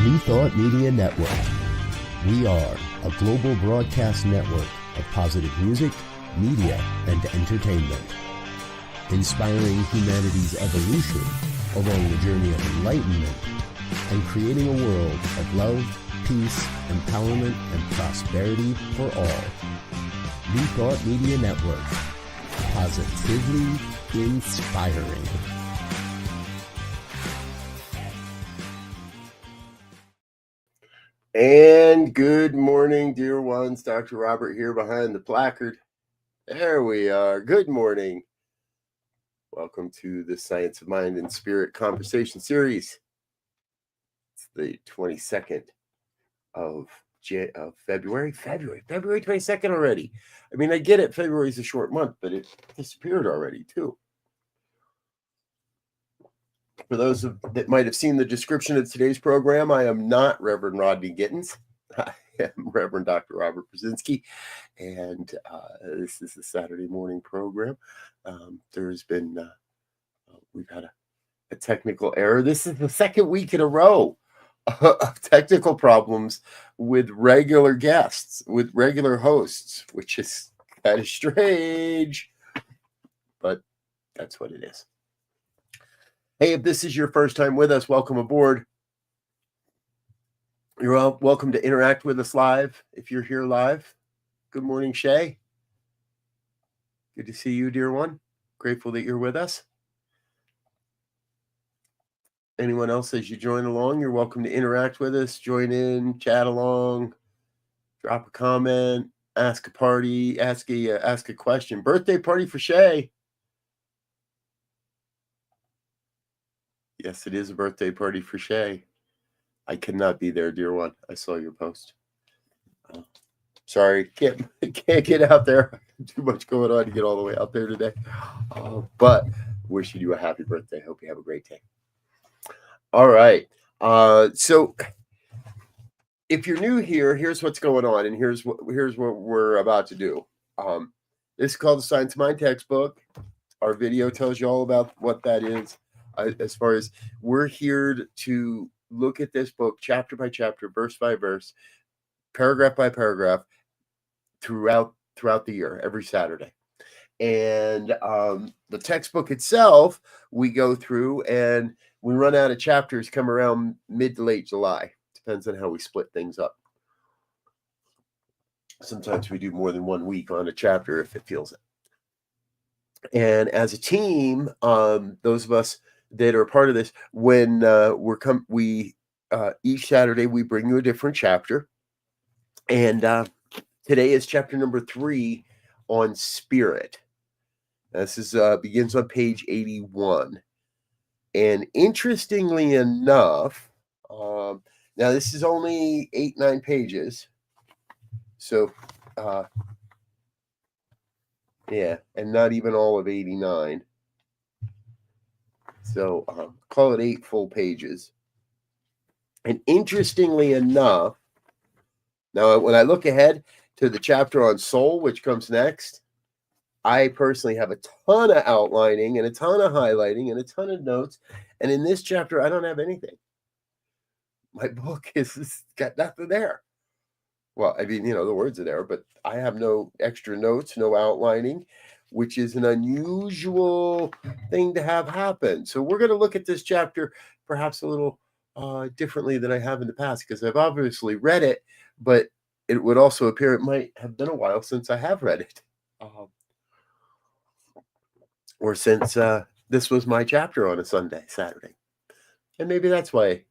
New Thought Media Network. We are a global broadcast network of positive music, media, and entertainment, inspiring humanity's evolution along the journey of enlightenment and creating a world of love, peace, empowerment, and prosperity for all. New Thought Media Network. Positively inspiring. And good morning, dear ones. Dr. Robert here behind the placard. There we are. Good morning. Welcome to the Science of Mind and Spirit Conversation Series. It's the 22nd of February. February 22nd already. I mean, I get it. February is a short month, but it disappeared already, too. For those that might have seen the description of today's program, I am not Reverend Rodney Gittens. I am Reverend Dr. Robert Brzezinski, and this is the Saturday morning program. There's been, we've had a technical error. This is the second week in a row of technical problems with regular guests, with regular hosts, which is kind of strange, but that's what it is. Hey, if this is your first time with us, welcome aboard. You're all welcome to interact with us live if you're here live. Good morning, Shay. Good to see you, dear one. Grateful that you're with us. Anyone else, as you join along, you're welcome to interact with us, join in, chat along, drop a comment, ask a question. Birthday party for Shay. Yes, it is a birthday party for Shay. I cannot be there, dear one. I saw your post. Sorry, can't get out there. Too much going on to get all the way out there today. But wishing you a happy birthday. Hope you have a great day. All right. So if you're new here, here's what's going on, and here's what we're about to do. This is called the Science of Mind textbook. Our video tells you all about what that is. As far as we're here to look at this book chapter by chapter, verse by verse, paragraph by paragraph throughout the year, every Saturday. And the textbook itself, we go through and we run out of chapters come around mid to late July. Depends on how we split things up. Sometimes we do more than 1 week on a chapter if it feels it. And as a team, those of us that are part of this, when each Saturday we bring you a different chapter, and today is chapter number 3 on spirit. This is begins on page 81, and interestingly enough, now this is only 8-9 pages, so yeah, and not even all of 89. So call it 8 full pages. And interestingly enough, now when I look ahead to the chapter on soul, which comes next, I personally have a ton of outlining and a ton of highlighting and a ton of notes. And in this chapter, I don't have anything. My book is got nothing there. Well, I mean, the words are there, but I have no extra notes, no outlining, which is an unusual thing to have happen. So we're going to look at this chapter perhaps a little differently than I have in the past, because I've obviously read it, but it would also appear it might have been a while since I have read it. Or since this was my chapter on a Saturday. And maybe that's why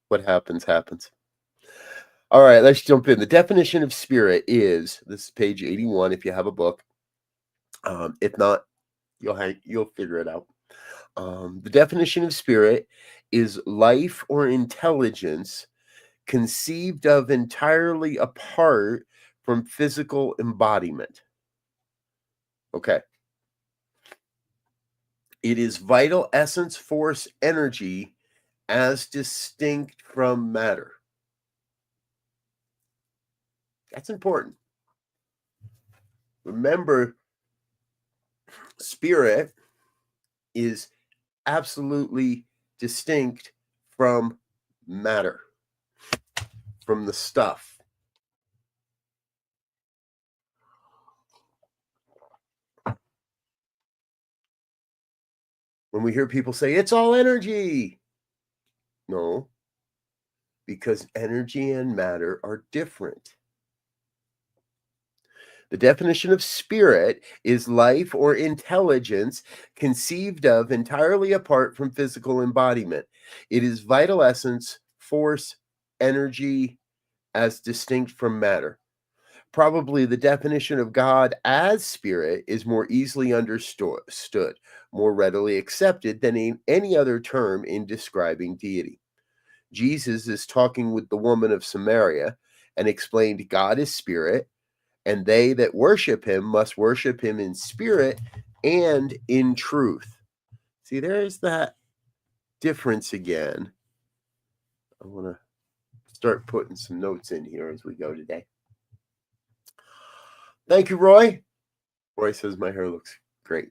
what happens. All right, let's jump in. The definition of spirit is, this is page 81 if you have a book. If not, you'll figure it out. The definition of spirit is life or intelligence conceived of entirely apart from physical embodiment. Okay. It is vital essence, force, energy as distinct from matter. That's important. Remember, spirit is absolutely distinct from matter. from the stuff. When we hear people say, it's all energy. No, because energy and matter are different. The definition of spirit is life or intelligence conceived of entirely apart from physical embodiment. It is vital essence, force, energy as distinct from matter. Probably the definition of God as spirit is more easily understood, more readily accepted than in any other term in describing deity. Jesus is talking with the woman of Samaria and explained God is spirit, and they that worship him must worship him in spirit and in truth. See, there's that difference again. I want to start putting some notes in here as we go today. Thank you, Roy. Roy says my hair looks great.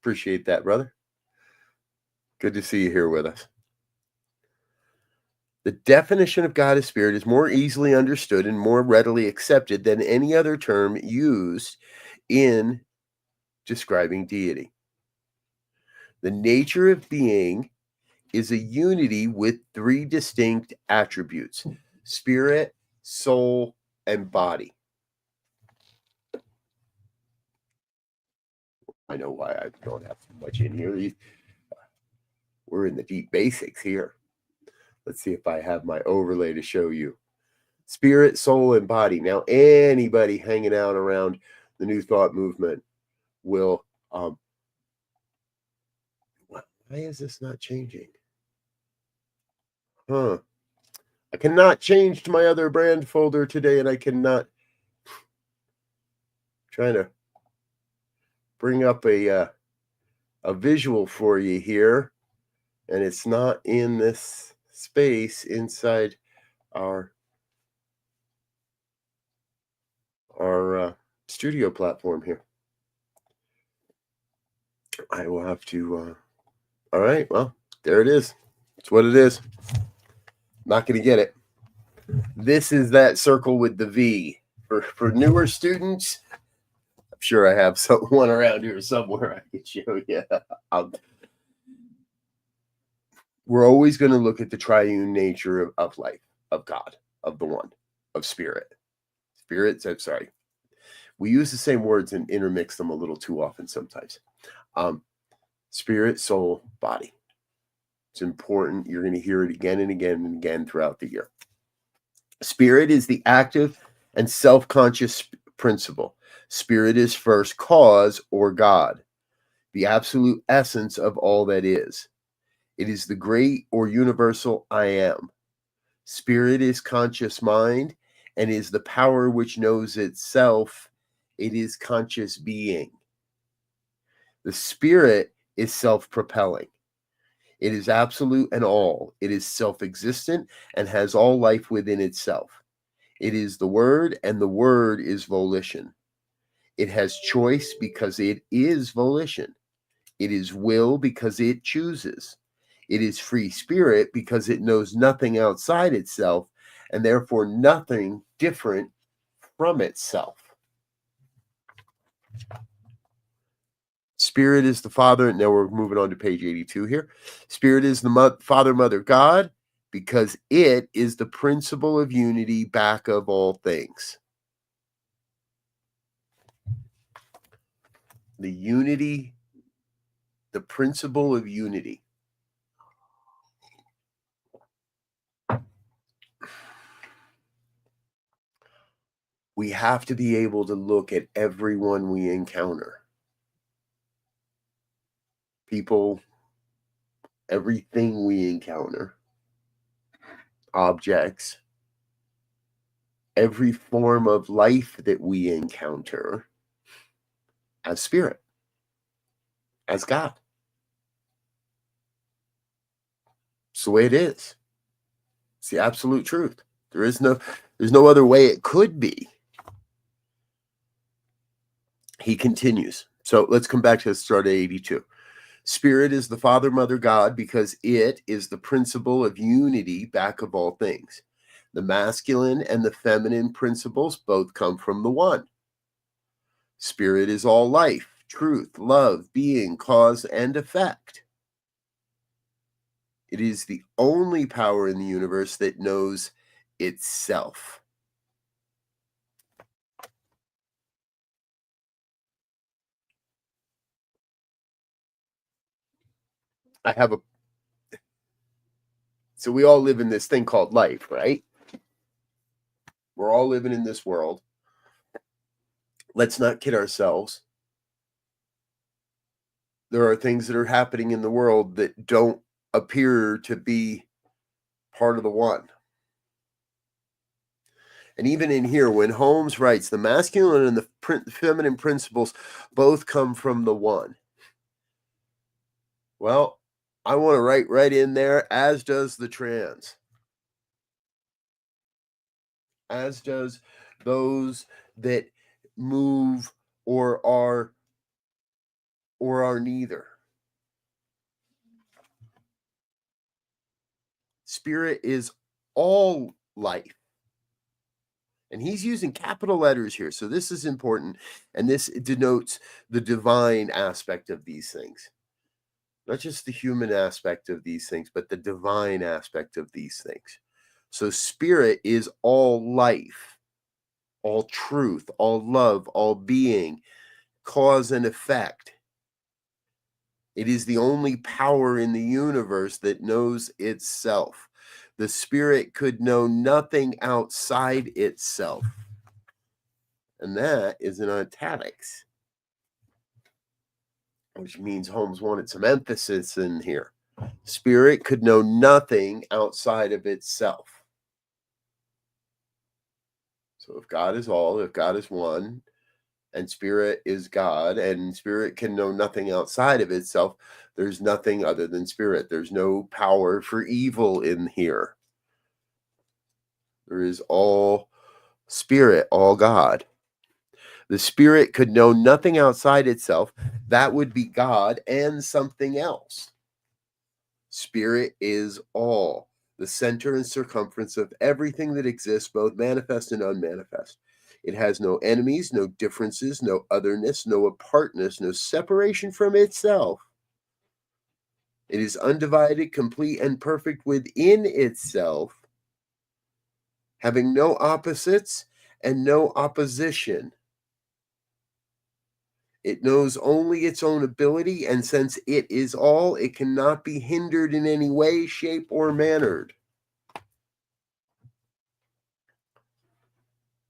Appreciate that, brother. Good to see you here with us. The definition of God as spirit is more easily understood and more readily accepted than any other term used in describing deity. The nature of being is a unity with three distinct attributes: spirit, soul, and body. I know why I don't have too much in here. We're in the deep basics here. Let's see if I have my overlay to show you. Spirit, soul, and body. Now, anybody hanging out around the New Thought movement will... why is this not changing? I cannot change to my other brand folder today, and I cannot... trying to bring up a visual for you here, and it's not in this space inside our studio platform here. I will have to all right, well, there it is. It's what it is. Not going to get it. This is that circle with the V. For newer students, I'm sure I have one around here somewhere I can show you. We're always going to look at the triune nature of life, of God, of the one, of spirit. Spirits, I'm sorry. We use the same words and intermix them a little too often sometimes. Spirit, soul, body. It's important. You're going to hear it again and again and again throughout the year. Spirit is the active and self-conscious principle. Spirit is first cause or God, the absolute essence of all that is. It is the great or universal I am. Spirit is conscious mind and is the power which knows itself. It is conscious being. The spirit is self-propelling. It is absolute and all. It is self-existent and has all life within itself. It is the word, and the word is volition. It has choice because it is volition. It is will because it chooses. It is free spirit because it knows nothing outside itself and therefore nothing different from itself. Spirit is the Father. Now we're moving on to page 82 here. Spirit is the Father, Mother, God, because it is the principle of unity back of all things. The unity, the principle of unity. We have to be able to look at everyone we encounter. People, everything we encounter, objects, every form of life that we encounter as spirit, as God. It's the way it is. It's the absolute truth. There's no other way it could be. He continues. So let's come back to the start of 82. Spirit is the Father, Mother, God, because it is the principle of unity back of all things. The masculine and the feminine principles both come from the one. Spirit is all life, truth, love, being, cause, and effect. It is the only power in the universe that knows itself. So we all live in this thing called life, right? We're all living in this world. Let's not kid ourselves. There are things that are happening in the world that don't appear to be part of the one. And even in here, when Holmes writes, the masculine and the feminine principles both come from the one. Well, I want to write right in there, as does the trans. As does those that move or are neither. Spirit is all life. And he's using capital letters here. So this is important. And this denotes the divine aspect of these things. Not just the human aspect of these things, but the divine aspect of these things. So spirit is all life, all truth, all love, all being, cause and effect. It is the only power in the universe that knows itself. The spirit could know nothing outside itself. And that is in italics, which means Holmes wanted some emphasis in here. Spirit could know nothing outside of itself. So if God is all, if God is one, and spirit is God, and spirit can know nothing outside of itself, there's nothing other than spirit. There's no power for evil in here. There is all spirit, all God. The spirit could know nothing outside itself. That would be God and something else. Spirit is all, the center and circumference of everything that exists, both manifest and unmanifest. It has no enemies, no differences, no otherness, no apartness, no separation from itself. It is undivided, complete, and perfect within itself, having no opposites and no opposition. It knows only its own ability, and since it is all, it cannot be hindered in any way, shape, or mannered.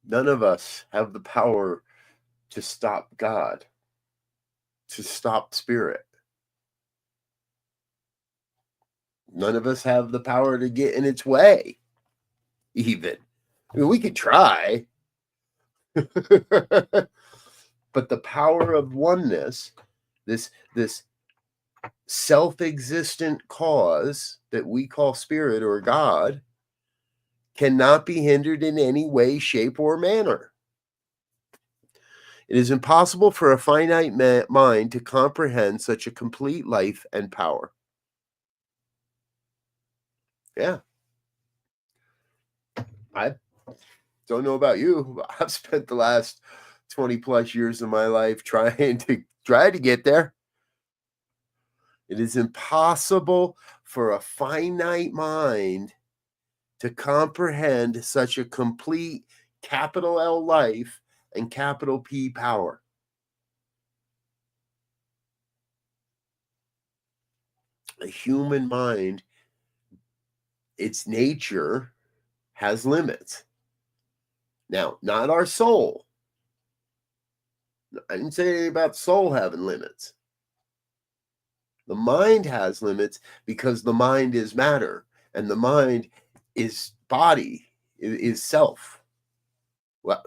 None of us have the power to stop God, to stop spirit. None of us have the power to get in its way, even. I mean, we could try. But the power of oneness, this self-existent cause that we call spirit or God, cannot be hindered in any way, shape, or manner. It is impossible for a finite mind to comprehend such a complete life and power. Yeah. I don't know about you, but I've spent the last 20 plus years of my life trying to get there. It is impossible for a finite mind to comprehend such a complete capital L life and capital P power. A human mind, its nature, has limits. Now, not our soul. I didn't say anything about soul having limits. The mind has limits because the mind is matter, and the mind is body, is self. Well,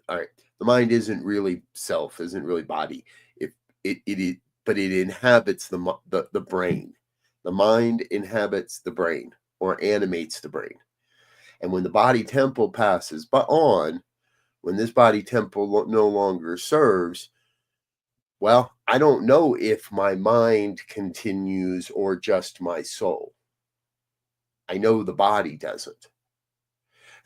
all right. The mind isn't really self, isn't really body. But it inhabits the brain. The mind inhabits the brain or animates the brain. And when the body temple passes on, when this body temple no longer serves, well, I don't know if my mind continues or just my soul. I know the body doesn't.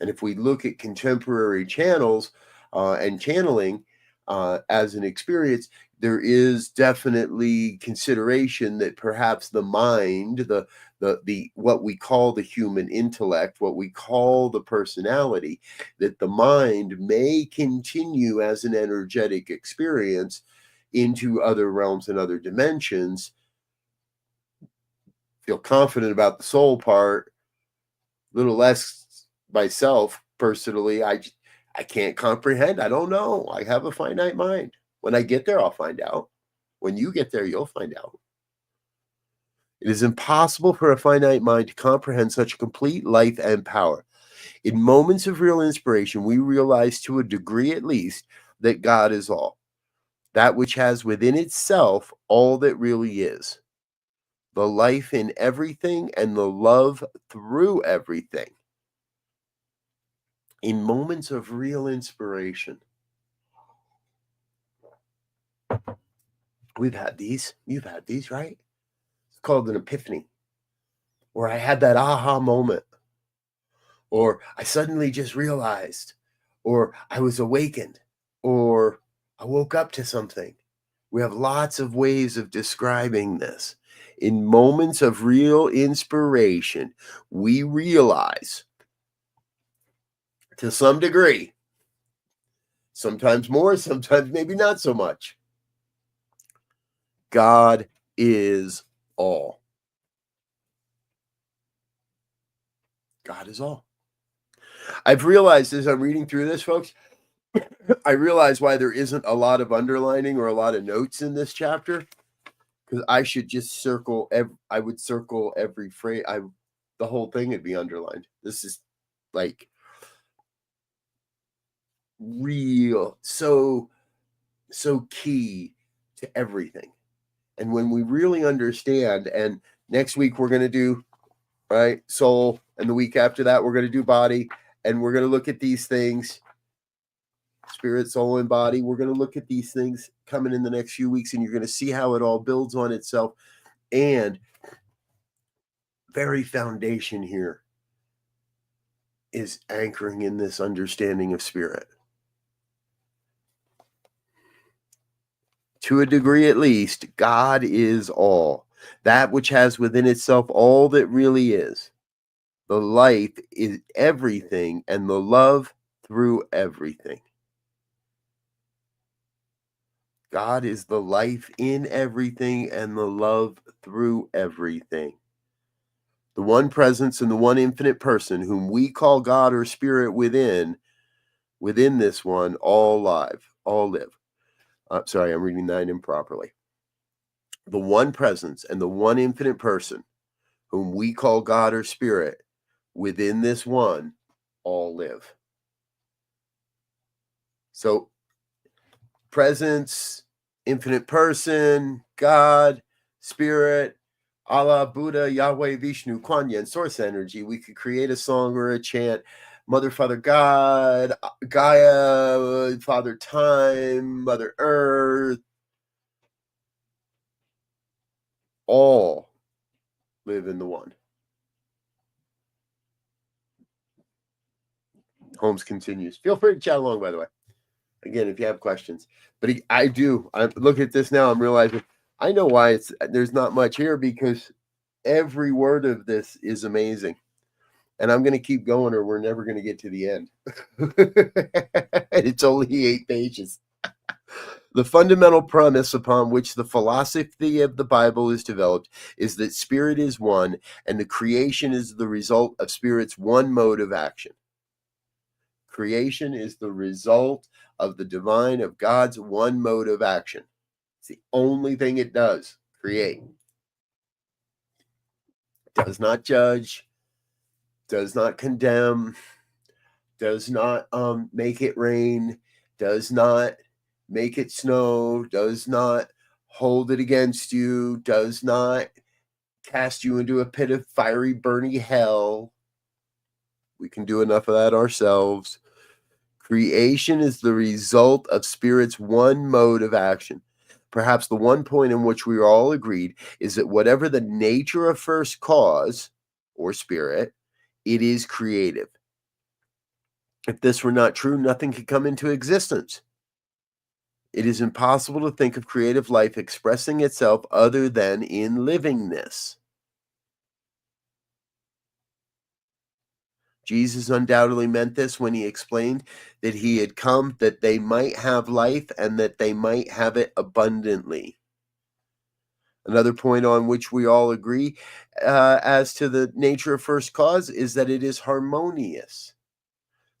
And if we look at contemporary channels and channeling as an experience, there is definitely consideration that perhaps the mind, the what we call the human intellect, what we call the personality, that the mind may continue as an energetic experience into other realms and other dimensions. Feel confident about the soul part, a little less myself personally. I can't comprehend. I don't know. I have a finite mind. When I get there, I'll find out. When you get there, you'll find out. It is impossible for a finite mind to comprehend such complete life and power. In moments of real inspiration, we realize to a degree at least that God is all, that which has within itself all that really is, the life in everything and the love through everything. In moments of real inspiration, we've had these. You've had these, right? It's called an epiphany, where I had that aha moment, or I suddenly just realized, or I was awakened, or I woke up to something. We have lots of ways of describing this. In moments of real inspiration, we realize to some degree, sometimes more, sometimes maybe not so much, God is all. God is all. I've realized as I'm reading through this, folks, I realize why there isn't a lot of underlining or a lot of notes in this chapter, because I should just circle I would circle every phrase. The whole thing would be underlined. This is like real, so key to everything. And when we really understand, and next week we're going to do right soul, and the week after that we're going to do body, and we're going to look at these things, spirit, soul, and body. We're going to look at these things coming in the next few weeks, and you're going to see how it all builds on itself. And very foundation here is anchoring in this understanding of spirit. To a degree at least, God is all, that which has within itself all that really is. The life is everything, and the love through everything. God is the life in everything and the love through everything. The one presence and the one infinite person whom we call God or spirit within this one, all live, all live. Sorry, I'm reading that improperly. The one presence and the one infinite person whom we call God or spirit within this one, all live. So presence, infinite person, God, spirit, Allah, Buddha, Yahweh, Vishnu, Kuan Yin, source energy. We could create a song or a chant. Mother, Father, God, Gaia, Father, Time, Mother, Earth. All live in the one. Holmes continues. Feel free to chat along, by the way. Again, if you have questions. But I do. I look at this now. I'm realizing I know why there's not much here, because every word of this is amazing. And I'm going to keep going, or we're never going to get to the end. It's only 8 pages. The fundamental premise upon which the philosophy of the Bible is developed is that spirit is one, and the creation is the result of spirit's one mode of action. Creation is the result of the divine, of God's one mode of action. It's the only thing it does, create. Does not judge, does not condemn, does not make it rain, does not make it snow, does not hold it against you, does not cast you into a pit of fiery, burning hell. We can do enough of that ourselves. Creation is the result of spirit's one mode of action. Perhaps the one point in which we are all agreed is that whatever the nature of first cause or spirit, it is creative. If this were not true, nothing could come into existence. It is impossible to think of creative life expressing itself other than in livingness. Jesus undoubtedly meant this when he explained that he had come that they might have life and that they might have it abundantly. Another point on which we all agree as to the nature of first cause is that it is harmonious.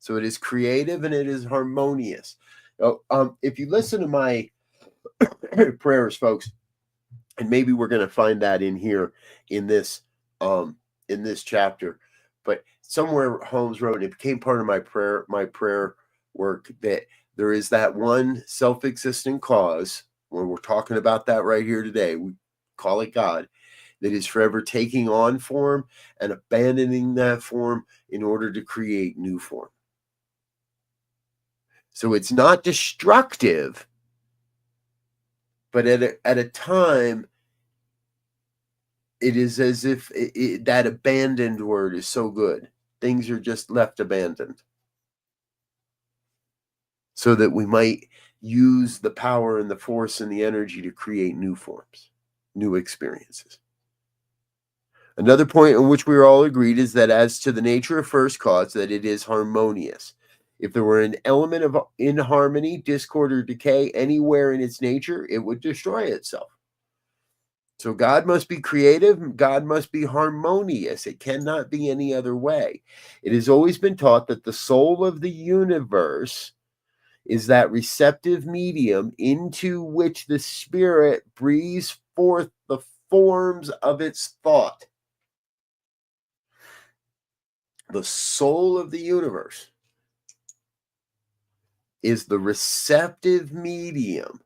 So it is creative and it is harmonious. If you listen to my prayers, folks, and maybe we're going to find that in here in this chapter, but somewhere Holmes wrote, it became part of my prayer work, that there is that one self-existent cause, when we're talking about that right here today, we call it God, that is forever taking on form and abandoning that form in order to create new form. So it's not destructive, but at a time, it is as if that abandoned word is so good. Things are just left abandoned, so that we might use the power and the force and the energy to create new forms, new experiences. Another point on which we are all agreed is that as to the nature of first cause, that it is harmonious. If there were an element of inharmony, discord, or decay anywhere in its nature, it would destroy itself. So God must be creative, God must be harmonious. It cannot be any other way. It has always been taught that the soul of the universe is that receptive medium into which the spirit breathes forth the forms of its thought. The soul of the universe is the receptive medium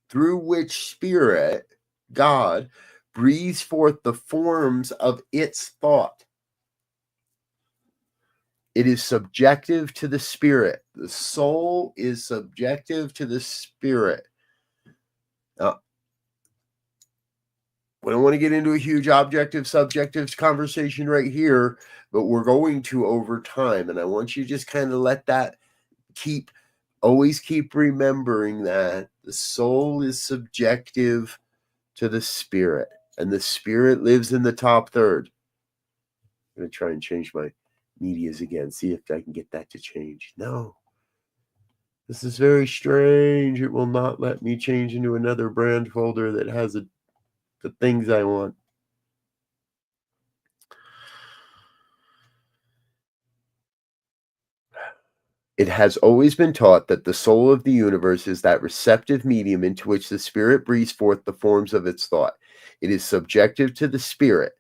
through which spirit, God, breathes forth the forms of its thought. It is subjective to the spirit. The soul is subjective to the spirit. Now, we don't want to get into a huge objective subjective conversation right here, but we're going to over time. And I want you to just kind of let that always keep remembering that the soul is subjective to the spirit, and the spirit lives in the top third. I'm going to try and change my medias again, see if I can get that to change. No. This is very strange. It will not let me change into another brand folder that has the things I want. It has always been taught that the soul of the universe is that receptive medium into which the spirit breathes forth the forms of its thought. It is subjective to the spirit.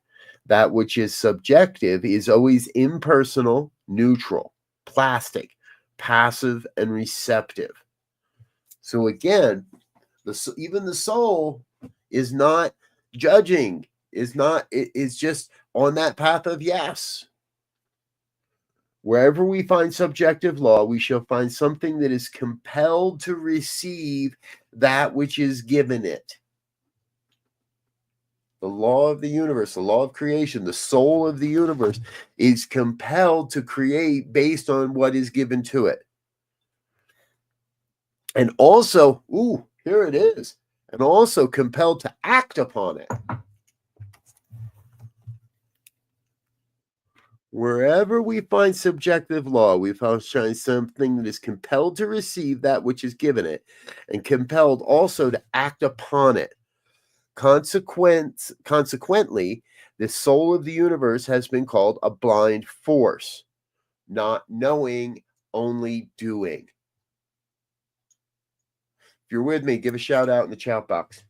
That which is subjective is always impersonal, neutral, plastic, passive, and receptive. So again, even the soul is not judging, is just on that path of yes. Wherever we find subjective law, we shall find something that is compelled to receive that which is given it. The law of the universe, the law of creation, the soul of the universe is compelled to create based on what is given to it. And also, here it is, and also compelled to act upon it. Wherever we find subjective law, we find something that is compelled to receive that which is given it, and compelled also to act upon it. Consequently, the soul of the universe has been called a blind force, not knowing, only doing. If you're with me, give a shout out in the chat box.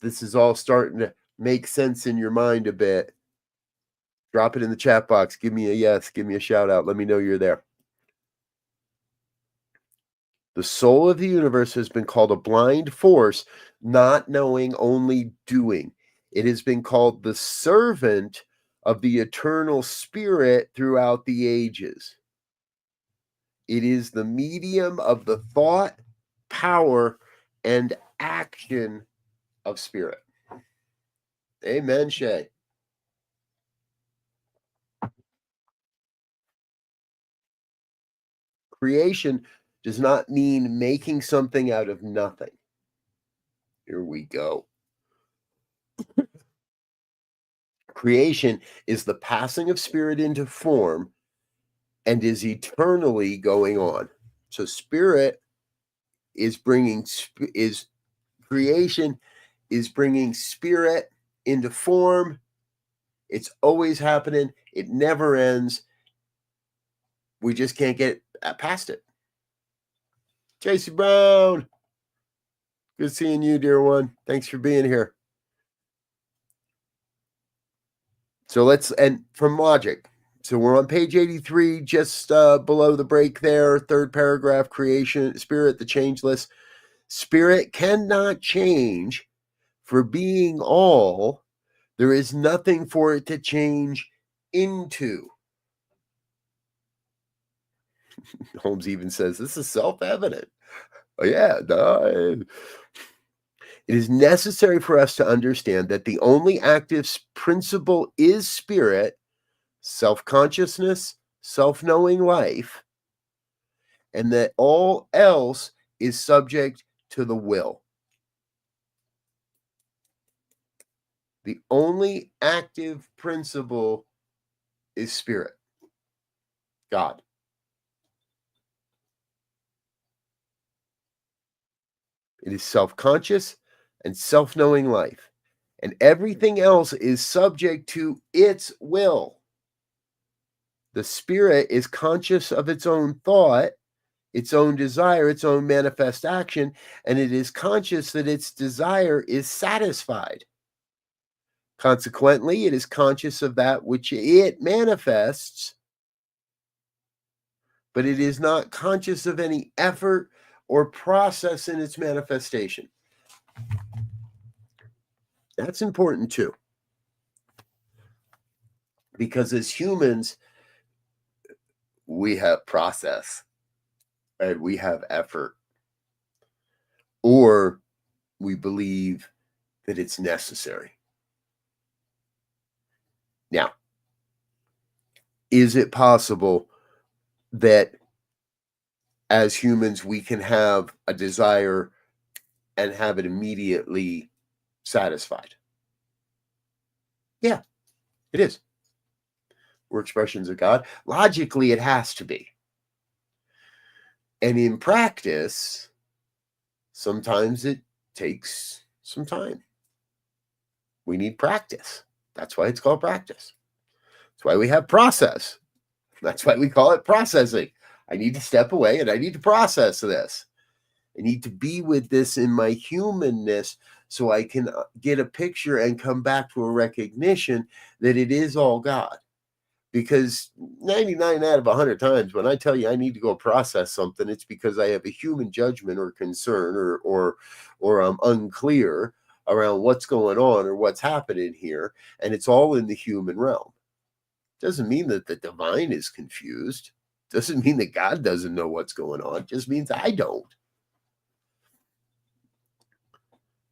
This is all starting to make sense in your mind a bit. Drop it in the chat box. Give me a yes. Give me a shout out. Let me know you're there. The soul of the universe has been called a blind force, not knowing, only doing. It has been called the servant of the eternal spirit throughout the ages. It is the medium of the thought, power, and action of spirit. Amen, Shay. Creation does not mean making something out of nothing. Here we go. Creation is the passing of spirit into form and is eternally going on. So spirit is creation is bringing spirit into form. It's always happening. It never ends. We just can't get past it. JC Brown, good seeing you, dear one. Thanks for being here. So and from logic. So we're on page 83, just below the break there, third paragraph, creation, spirit, the changeless. Spirit cannot change, for being all, there is nothing for it to change into. Holmes even says, this is self-evident. Oh, yeah. It is necessary for us to understand that the only active principle is spirit, self-consciousness, self-knowing life, and that all else is subject to the will. The only active principle is spirit, God. It is self-conscious and self-knowing life, and everything else is subject to its will. The spirit is conscious of its own thought, its own desire, its own manifest action, and it is conscious that its desire is satisfied. Consequently, it is conscious of that which it manifests, but it is not conscious of any effort or process in its manifestation. That's important too. Because as humans, we have process and we have effort, or we believe that it's necessary. Now, is it possible that as humans we can have a desire and have it immediately satisfied? Yeah, it is. We're expressions of God. Logically, it has to be. And in practice, sometimes it takes some time. We need practice. That's why it's called practice. That's why we have process. That's why we call it processing. I need to step away and I need to process this. I need to be with this in my humanness so I can get a picture and come back to a recognition that it is all God. Because 99 out of 100 times when I tell you I need to go process something, it's because I have a human judgment or concern or I'm unclear around what's going on or what's happening here. And it's all in the human realm. Doesn't mean that the divine is confused. Doesn't mean that God doesn't know what's going on. It just means I don't.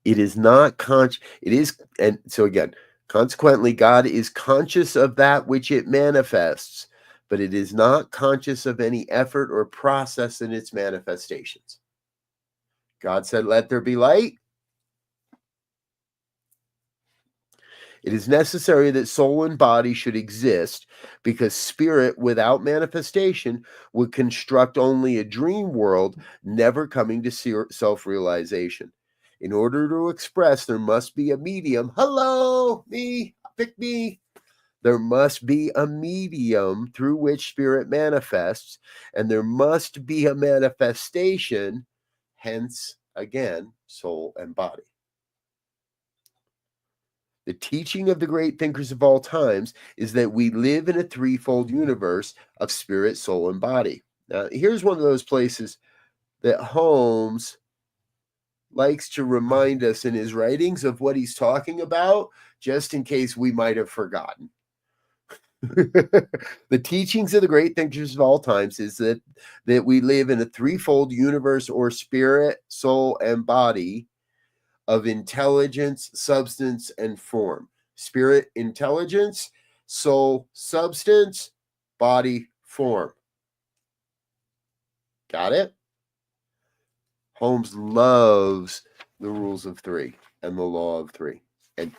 It is not conscious. It is, and so again, consequently, God is conscious of that which it manifests, but it is not conscious of any effort or process in its manifestations. God said, let there be light. It is necessary that soul and body should exist because spirit without manifestation would construct only a dream world, never coming to self-realization. In order to express, there must be a medium. Hello, me, pick me. There must be a medium through which spirit manifests, and there must be a manifestation, hence, again, soul and body. The teaching of the great thinkers of all times is that we live in a threefold universe of spirit, soul, and body. Now, here's one of those places that Holmes likes to remind us in his writings of what he's talking about, just in case we might have forgotten. The teachings of the great thinkers of all times is that we live in a threefold universe or spirit, soul, and body of intelligence, substance, and form. Spirit, intelligence, soul, substance, body, form. Got it? Holmes loves the rules of three and the law of three. And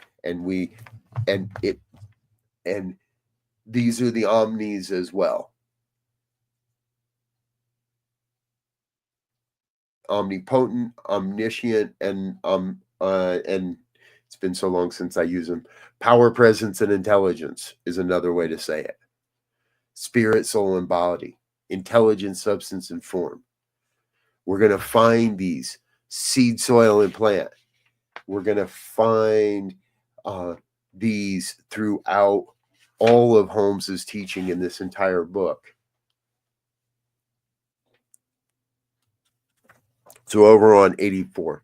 these are the omnis as well. Omnipotent, omniscient, and it's been so long since I use them. Power, presence, and intelligence is another way to say it. Spirit, soul, and body. Intelligence, substance, and form. We're going to find these seed, soil, and plant. We're going to find these throughout all of Holmes's teaching in this entire book. So over on 84.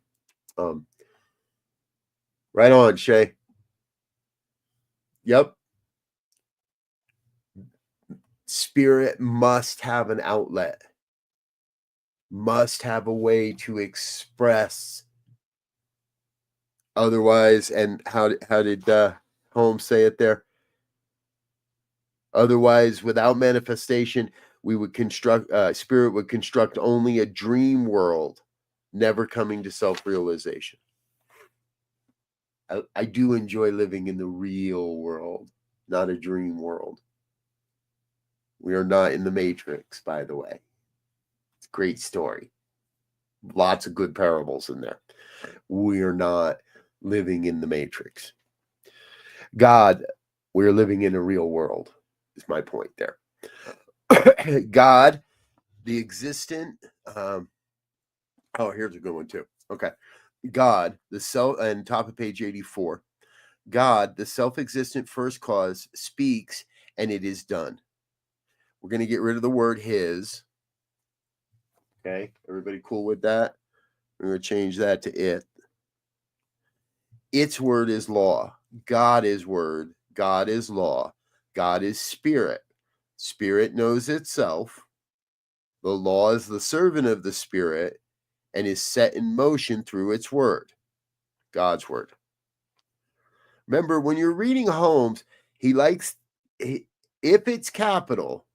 Right on, Shay. Yep. Spirit must have an outlet, must have a way to express. Otherwise, and how did Holmes say it there? Otherwise, without manifestation, we would construct, spirit would construct only a dream world, never coming to self-realization. I do enjoy living in the real world, not a dream world. We are not in the Matrix, by the way. It's a great story. Lots of good parables in there. We are not living in the Matrix. God, we're living in a real world, is my point there. God, the existent, here's a good one too. Okay. God, the self, and top of page 84. God, the self-existent first cause, speaks, and it is done. We're going to get rid of the word his. Okay. Everybody cool with that? We're going to change that to it. Its word is law. God is word. God is law. God is spirit. Spirit knows itself. The law is the servant of the spirit and is set in motion through its word. God's word. Remember, when you're reading Holmes, he likes, if it's capital,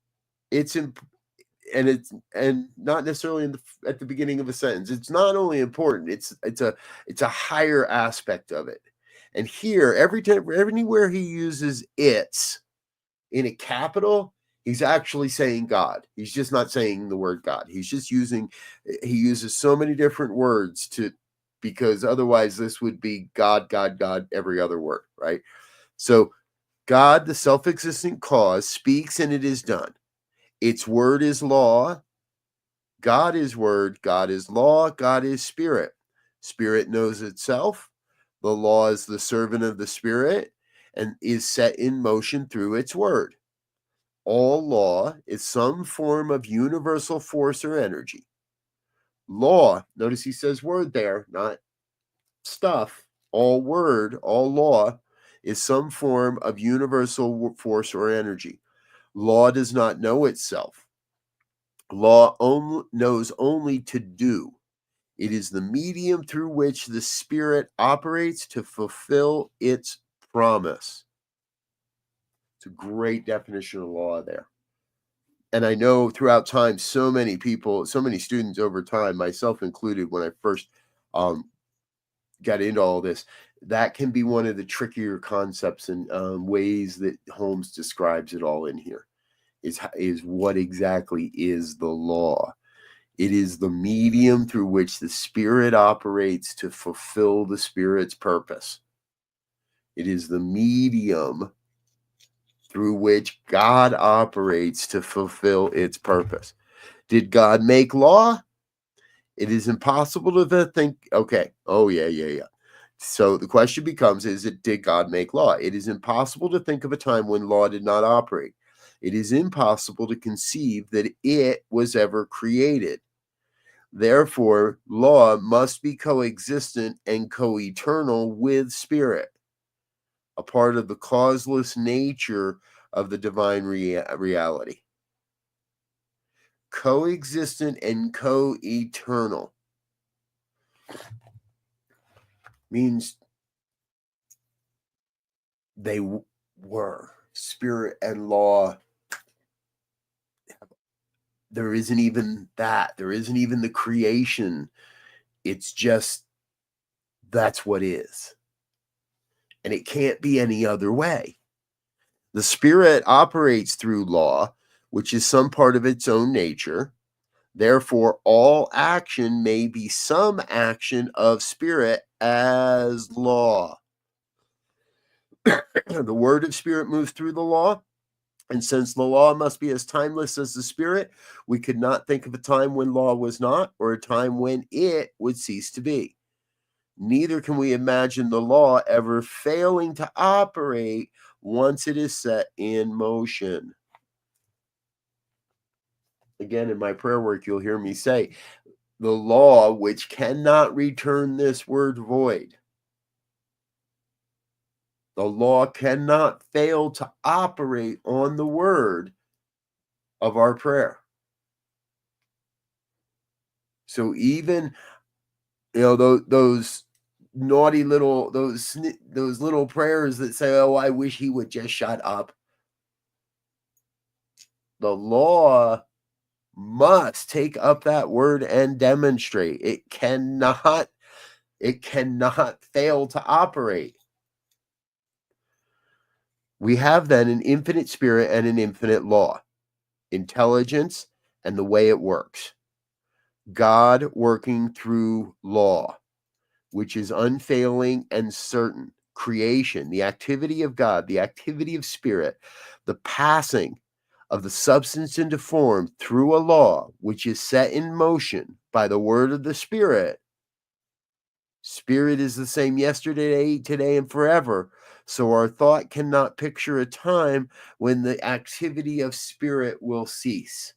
it's and not necessarily at the beginning of a sentence. It's not only important; it's a higher aspect of it. And here, everywhere he uses "it's" in a capital, he's actually saying God. He's just not saying the word God. He uses so many different words because otherwise this would be God, God, God, every other word, right? So God, the self-existent cause, speaks and it is done. Its word is law. God is word. God is law. God is spirit. Spirit knows itself. The law is the servant of the spirit and is set in motion through its word. All law is some form of universal force or energy. Law, notice he says word there, not stuff. All word, all law is some form of universal force or energy. Law does not know itself. Law knows only to do. It is the medium through which the spirit operates to fulfill its promise. It's a great definition of law there. And I know throughout time, so many people, so many students over time, myself included, when I first got into all this, that can be one of the trickier concepts and ways that Holmes describes it all in here. Is what exactly is the law? It is the medium through which the spirit operates to fulfill the spirit's purpose. It is the medium through which God operates to fulfill its purpose. Did God make law? It is impossible to think, okay, oh yeah. So the question becomes, did God make law? It is impossible to think of a time when law did not operate. It is impossible to conceive that it was ever created. Therefore, law must be coexistent and co-eternal with spirit, a part of the causeless nature of the divine reality. Coexistent and co-eternal means they were. Spirit and law there isn't even that. There isn't even the creation. It's just that's what is. And it can't be any other way. The Spirit operates through law, which is some part of its own nature. Therefore, all action may be some action of Spirit as law. The word of Spirit moves through the law. And since the law must be as timeless as the Spirit, we could not think of a time when law was not, or a time when it would cease to be. Neither can we imagine the law ever failing to operate once it is set in motion. Again, in my prayer work, you'll hear me say, the law which cannot return this word void. The law cannot fail to operate on the word of our prayer. So even, those naughty little, those little prayers that say, oh, I wish he would just shut up. The law must take up that word and demonstrate. It cannot fail to operate. We have then an infinite Spirit and an infinite law, intelligence, and the way it works. God working through law, which is unfailing and certain. Creation, the activity of God, the activity of Spirit, the passing of the substance into form through a law, which is set in motion by the word of the Spirit. Spirit is the same yesterday, today, and forever. So our thought cannot picture a time when the activity of Spirit will cease.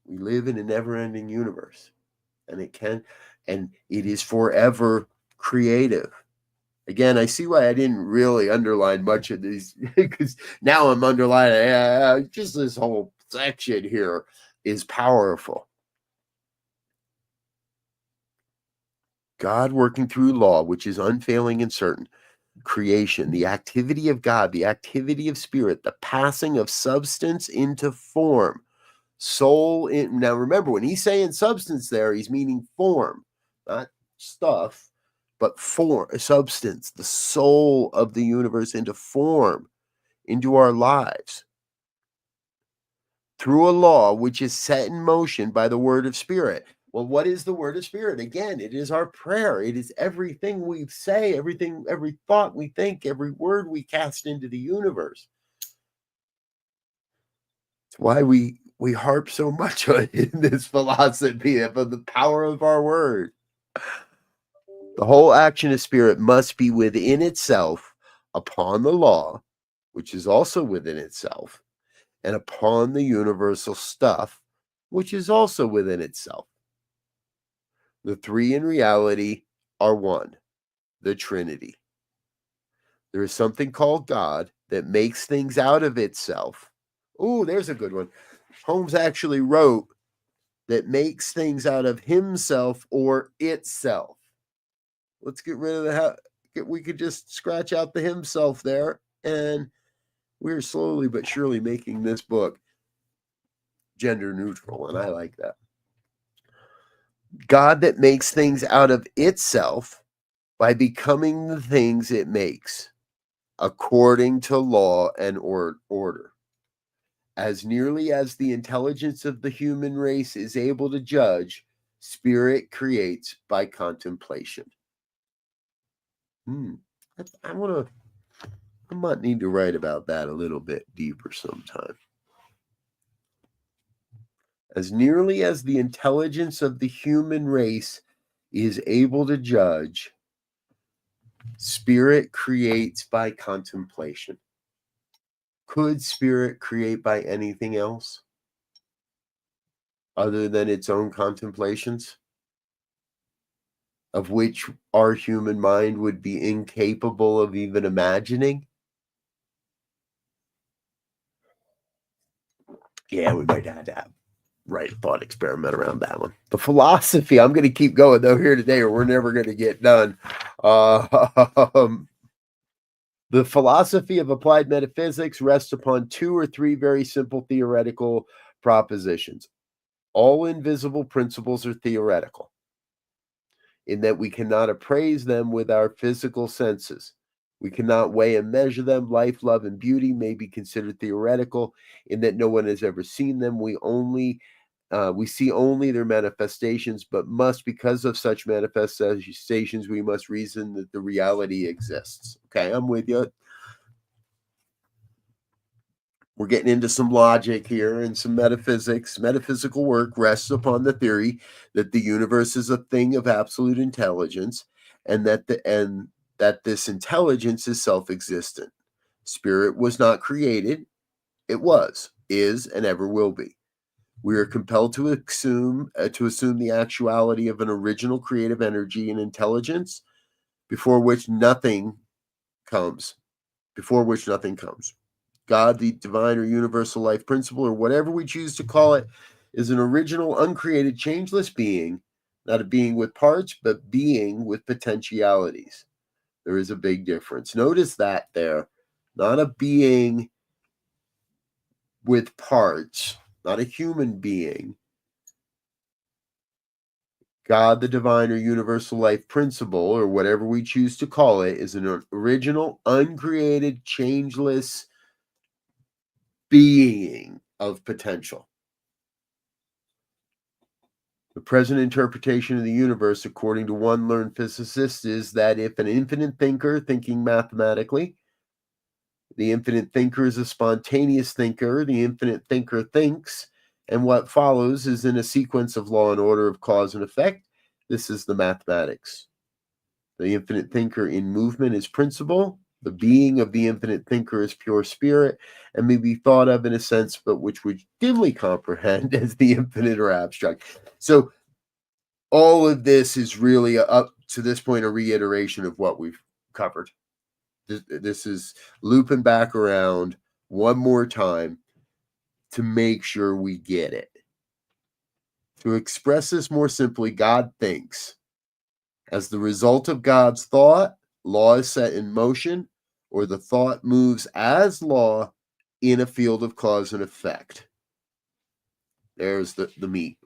We live in a never-ending universe, and it is forever creative. Again, I see why I didn't really underline much of these, because now I'm underlining just this whole section here is powerful. God working through law, which is unfailing and certain. Creation, the activity of God, the activity of Spirit, the passing of substance into form. Soul in, now remember, when he's saying substance there, he's meaning form, not stuff, but form, substance, the soul of the universe into form, into our lives. Through a law which is set in motion by the word of Spirit. Well, what is the word of Spirit? Again, it is our prayer. It is everything we say, every thought we think, every word we cast into the universe. It's why we harp so much on in this philosophy of the power of our word. The whole action of Spirit must be within itself, upon the law, which is also within itself, and upon the universal stuff, which is also within itself. The three in reality are one, the Trinity. There is something called God that makes things out of itself. Oh, there's a good one. Holmes actually wrote that makes things out of himself or itself. Let's get rid of we could just scratch out the himself there, and we're slowly but surely making this book gender neutral, and I like that. God that makes things out of itself by becoming the things it makes, according to law and order. As nearly as the intelligence of the human race is able to judge, Spirit creates by contemplation. I might need to write about that a little bit deeper sometime. As nearly as the intelligence of the human race is able to judge, Spirit creates by contemplation. Could Spirit create by anything else other than its own contemplations, of which our human mind would be incapable of even imagining? Yeah, we might have to write a thought experiment around that one. The philosophy, I'm going to keep going though here today, or we're never going to get done. The philosophy of applied metaphysics rests upon 2 or 3 very simple theoretical propositions. All invisible principles are theoretical, in that we cannot appraise them with our physical senses. We cannot weigh and measure them. Life, love, and beauty may be considered theoretical, in that no one has ever seen them. We see only their manifestations, but must, because of such manifestations, we must reason that the reality exists. Okay, I'm with you. We're getting into some logic here and some metaphysics. Metaphysical work rests upon the theory that the universe is a thing of absolute intelligence, and that this intelligence is self-existent. Spirit was not created; it was, is, and ever will be. We are compelled to assume the actuality of an original creative energy and intelligence before which nothing comes. God, the divine or universal life principle, or whatever we choose to call it, is an original, uncreated, changeless being, not a being with parts, but being with potentialities. There is a big difference. Notice that there. Not a being with parts, not a human being. God, the divine or universal life principle, or whatever we choose to call it, is an original, uncreated, changeless being of potential. The present interpretation of the universe, according to one learned physicist, is that if an infinite thinker thinking mathematically, the infinite thinker is a spontaneous thinker, the infinite thinker thinks, and what follows is in a sequence of law and order of cause and effect. This is the mathematics. The infinite thinker in movement is principle. The being of the infinite thinker is pure spirit, and may be thought of in a sense, but which we dimly comprehend as the infinite or abstract. So all of this is really, up to this point, a reiteration of what we've covered. This is looping back around one more time to make sure we get it. To express this more simply, God thinks. As the result of God's thought, law is set in motion, or the thought moves as law in a field of cause and effect. There's the meat.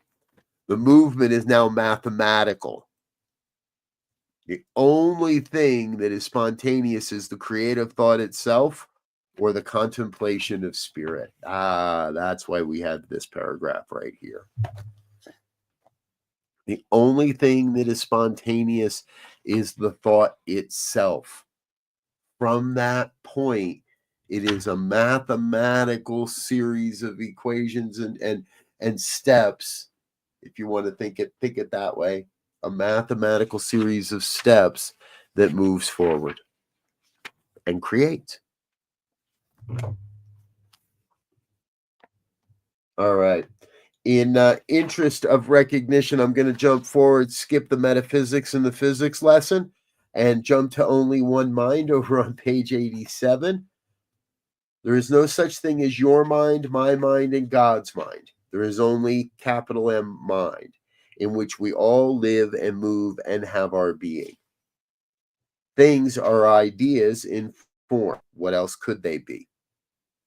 The movement is now mathematical. The only thing that is spontaneous is the creative thought itself, or the contemplation of spirit. That's why we have this paragraph right here. The only thing that is spontaneous is the thought itself. From that point, it is a mathematical series of equations and steps, if you want to think it that way, a mathematical series of steps that moves forward and creates. All right. In interest of recognition, I'm going to jump forward, skip the metaphysics and the physics lesson, and jump to only one mind over on page 87. There is no such thing as your mind, my mind, and God's mind. There is only capital M mind, in which we all live and move and have our being. Things are ideas in form. What else could they be?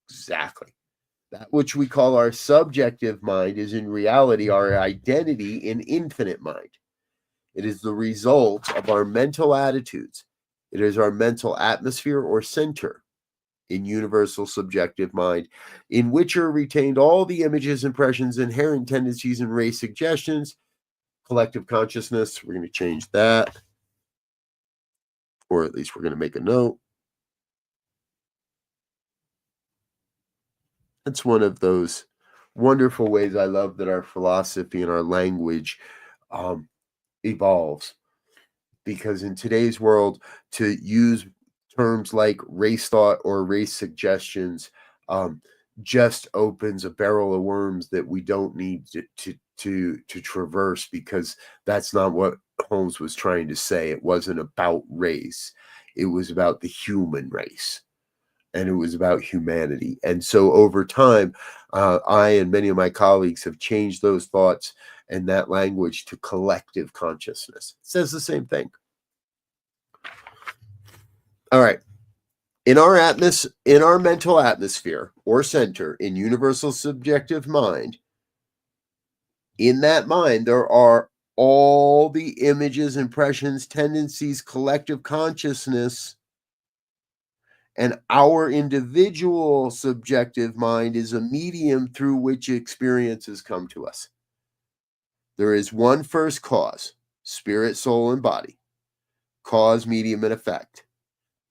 Exactly. That which we call our subjective mind is in reality our identity in infinite mind. It is the result of our mental attitudes. It is our mental atmosphere or center in universal subjective mind, in which are retained all the images, impressions, inherent tendencies, and race suggestions. Collective consciousness, we're going to change that, or at least we're going to make a note. It's one of those wonderful ways I love that our philosophy and our language evolves. Because in today's world, to use terms like race thought or race suggestions just opens a barrel of worms that we don't need to traverse, because that's not what Holmes was trying to say. It wasn't about race. It was about the human race. And it was about humanity. And so over time, I and many of my colleagues have changed those thoughts and that language to collective consciousness. It says the same thing. All right. In our mental atmosphere or center in universal subjective mind, in that mind, there are all the images, impressions, tendencies, collective consciousness, and our individual subjective mind is a medium through which experiences come to us. There is one first cause, spirit, soul, and body. Cause, medium, and effect.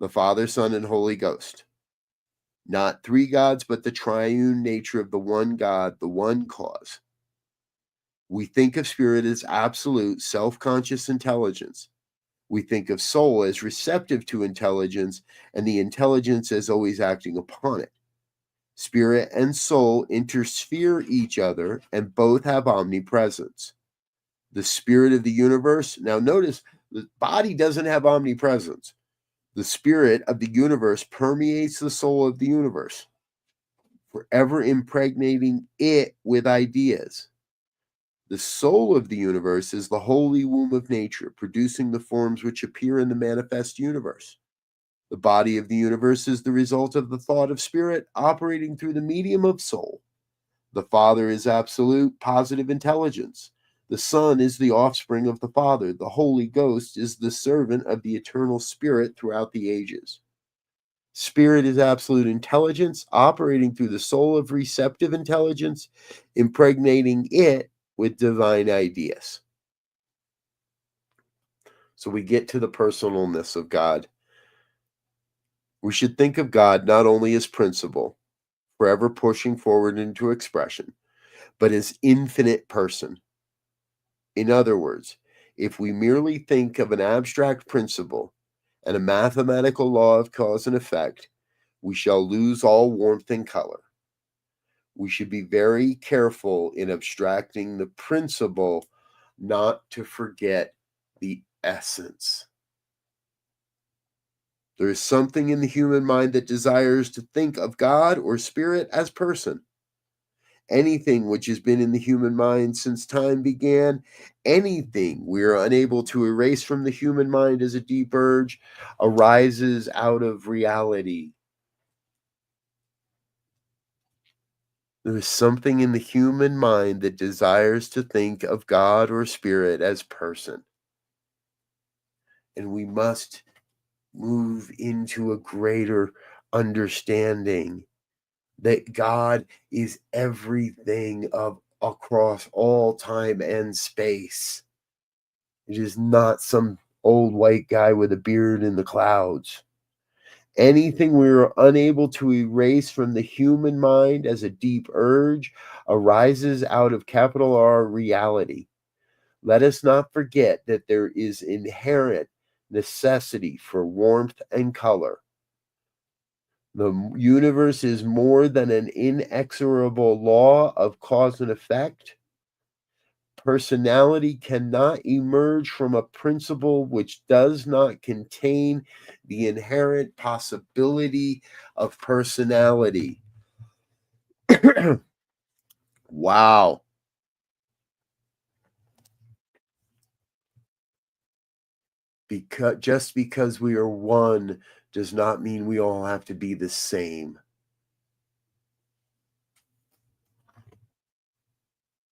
The Father, Son, and Holy Ghost. Not three gods, but the triune nature of the one God, the one cause. We think of spirit as absolute, self-conscious intelligence. We think of soul as receptive to intelligence, and the intelligence as always acting upon it. Spirit and soul intersphere each other, and both have omnipresence. The spirit of the universe, now notice, the body doesn't have omnipresence. The spirit of the universe permeates the soul of the universe, forever impregnating it with ideas. The soul of the universe is the holy womb of nature, producing the forms which appear in the manifest universe. The body of the universe is the result of the thought of spirit operating through the medium of soul. The Father is absolute, positive intelligence. The Son is the offspring of the Father. The Holy Ghost is the servant of the eternal Spirit throughout the ages. Spirit is absolute intelligence, operating through the soul of receptive intelligence, impregnating it with divine ideas. So we get to the personalness of God. We should think of God not only as principle, forever pushing forward into expression, but as infinite person. In other words, if we merely think of an abstract principle and a mathematical law of cause and effect, we shall lose all warmth and color. We should be very careful in abstracting the principle, not to forget the essence. There is something in the human mind that desires to think of God or spirit as person. Anything which has been in the human mind since time began, anything we are unable to erase from the human mind as a deep urge, arises out of reality. There is something in the human mind that desires to think of God or spirit as person. And we must move into a greater understanding that God is everything across all time and space. It is not some old white guy with a beard in the clouds. Anything we are unable to erase from the human mind as a deep urge arises out of capital R reality. Let us not forget that there is inherent necessity for warmth and color. The universe is more than an inexorable law of cause and effect. Personality cannot emerge from a principle which does not contain the inherent possibility of personality. Wow. Just because we are one does not mean we all have to be the same.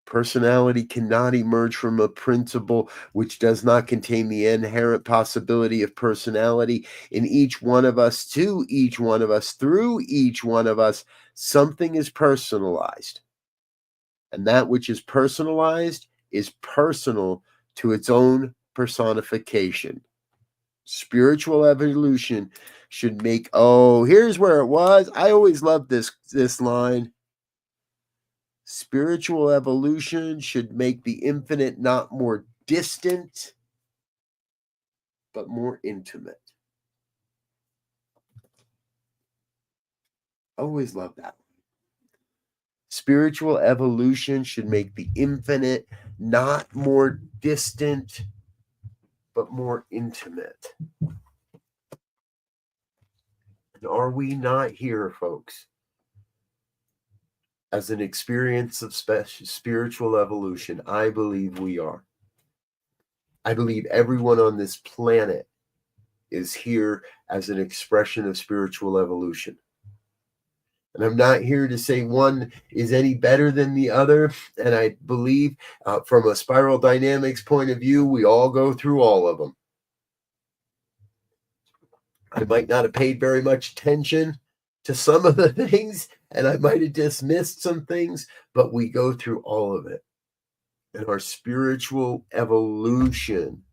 Personality cannot emerge from a principle which does not contain the inherent possibility of personality. In each one of us, to each one of us, through each one of us, something is personalized. And that which is personalized is personal to its own personification. Spiritual evolution should make, here's where it was. I always loved this line. Spiritual evolution should make the infinite not more distant, but more intimate. Always love that. Spiritual evolution should make the infinite not more distant, but more intimate. And are we not here, folks, as an experience of spiritual evolution? I believe we are. I believe everyone on this planet is here as an expression of spiritual evolution. And I'm not here to say one is any better than the other. And I believe from a spiral dynamics point of view, we all go through all of them. I might not have paid very much attention to some of the things, and I might have dismissed some things, but we go through all of it. And our spiritual evolution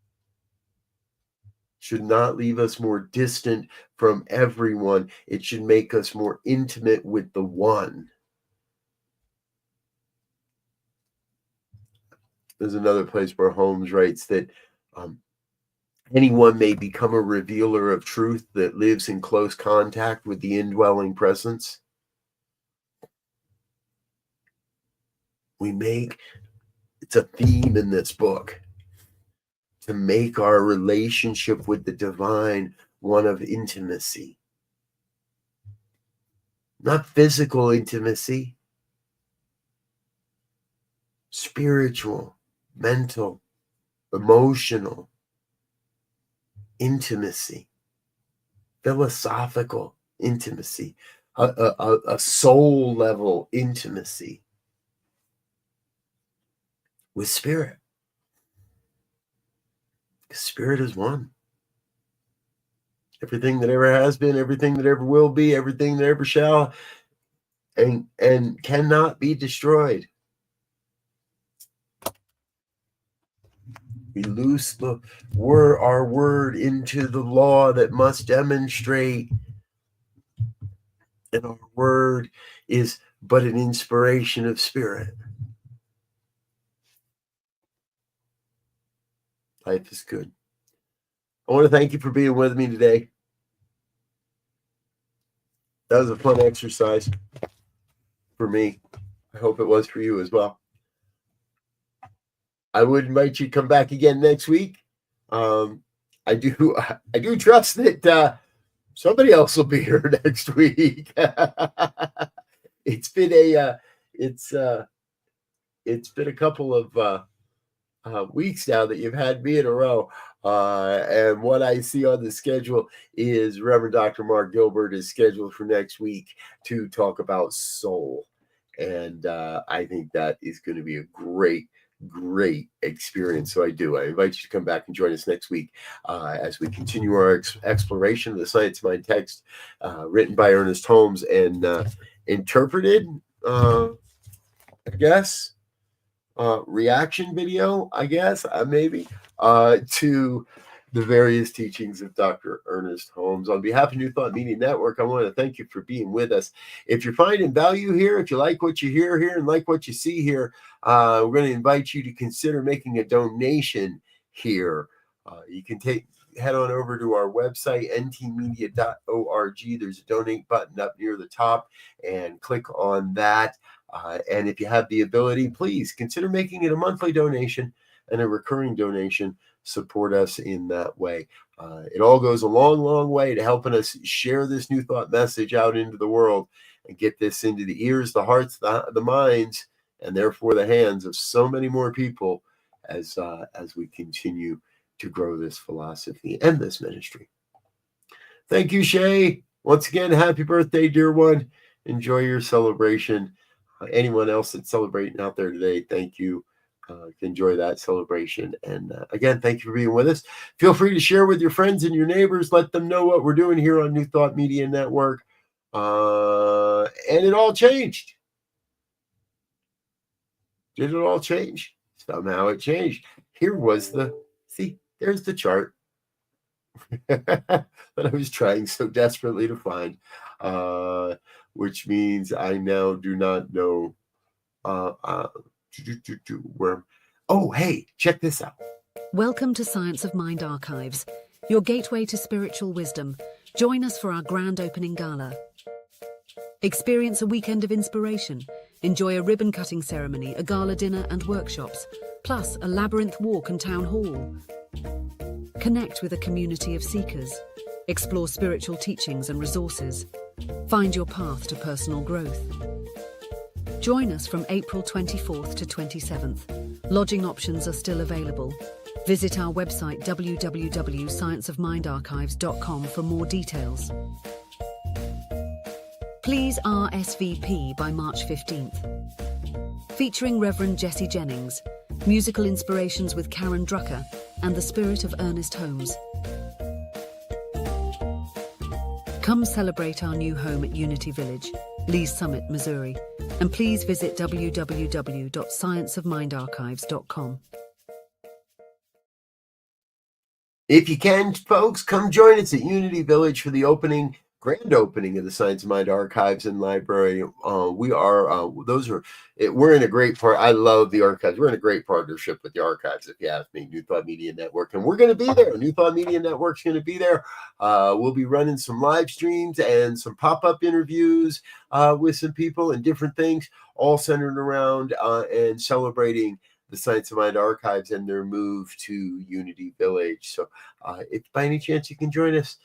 should not leave us more distant from everyone. It should make us more intimate with the one. There's another place where Holmes writes that anyone may become a revealer of truth that lives in close contact with the indwelling presence. It's a theme in this book, to make our relationship with the divine one of intimacy. Not physical intimacy, spiritual, mental, emotional intimacy, philosophical intimacy, a soul level intimacy with spirit. Spirit is one. Everything that ever has been, everything that ever will be, everything that ever shall, and cannot be destroyed. We loose our word into the law that must demonstrate, and our word is but an inspiration of spirit. Life is good. I want to thank you for being with me today. That was a fun exercise for me. I hope it was for you as well. I would invite you to come back again next week. I do trust that somebody else will be here next week. It's been a couple of weeks now that you've had me in a row. And what I see on the schedule is Reverend Dr. Mark Gilbert is scheduled for next week to talk about soul. And I think that is going to be a great experience. So I invite you to come back and join us next week as we continue our exploration of the Science Mind text written by Ernest Holmes and interpreted, I guess, reaction video, I guess, maybe, to the various teachings of Dr. Ernest Holmes. On behalf of New Thought Media Network, I want to thank you for being with us. If you're finding value here, if you like what you hear here and like what you see here, we're going to invite you to consider making a donation here. You can head on over to our website, ntmedia.org. There's a donate button up near the top, and click on that. And if you have the ability, please consider making it a monthly donation and a recurring donation. Support us in that way. It all goes a long way to helping us share this New Thought message out into the world and get this into the ears, the hearts, the minds, and therefore the hands of so many more people as we continue to grow this philosophy and this ministry. Thank you, Shay. Once again, happy birthday, dear one. Enjoy your celebration. Anyone else that's celebrating out there today, thank you. Enjoy that celebration. And again, thank you for being with us. Feel free to share with your friends and your neighbors. Let them know what we're doing here on New Thought Media Network. And it all changed. Did it all change? Somehow it changed. There's the chart that I was trying so desperately to find, which means I now do not know where. Oh, hey, check this out. Welcome to Science of Mind Archives, your gateway to spiritual wisdom. Join us for our grand opening gala. Experience a weekend of inspiration. Enjoy a ribbon-cutting ceremony, a gala dinner and workshops, plus a labyrinth walk and town hall. Connect with a community of seekers. Explore spiritual teachings and resources. Find your path to personal growth. Join us from April 24th to 27th. Lodging options are still available. Visit our website www.scienceofmindarchives.com for more details. Please RSVP by March 15th. Featuring Reverend Jesse Jennings, musical inspirations with Karen Drucker, and the spirit of Ernest Holmes. Come celebrate our new home at Unity Village, Lee's Summit, Missouri, and please visit www.scienceofmindarchives.com. If you can, folks, come join us at Unity Village for the grand opening of the Science of Mind Archives and Library. We're in a great part. I love the archives. We're in a great partnership with the archives, if you ask me, New Thought Media Network. And we're going to be there. New Thought Media Network's going to be there. We'll be running some live streams and some pop-up interviews with some people and different things, all centered around and celebrating the Science of Mind Archives and their move to Unity Village. So if by any chance you can join us,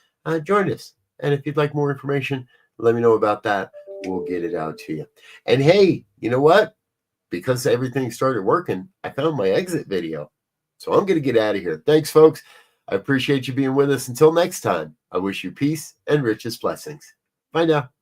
join us. And if you'd like more information, let me know about that. We'll get it out to you. And hey, you know what? Because everything started working, I found my exit video. So I'm going to get out of here. Thanks, folks. I appreciate you being with us. Until next time, I wish you peace and richest blessings. Bye now.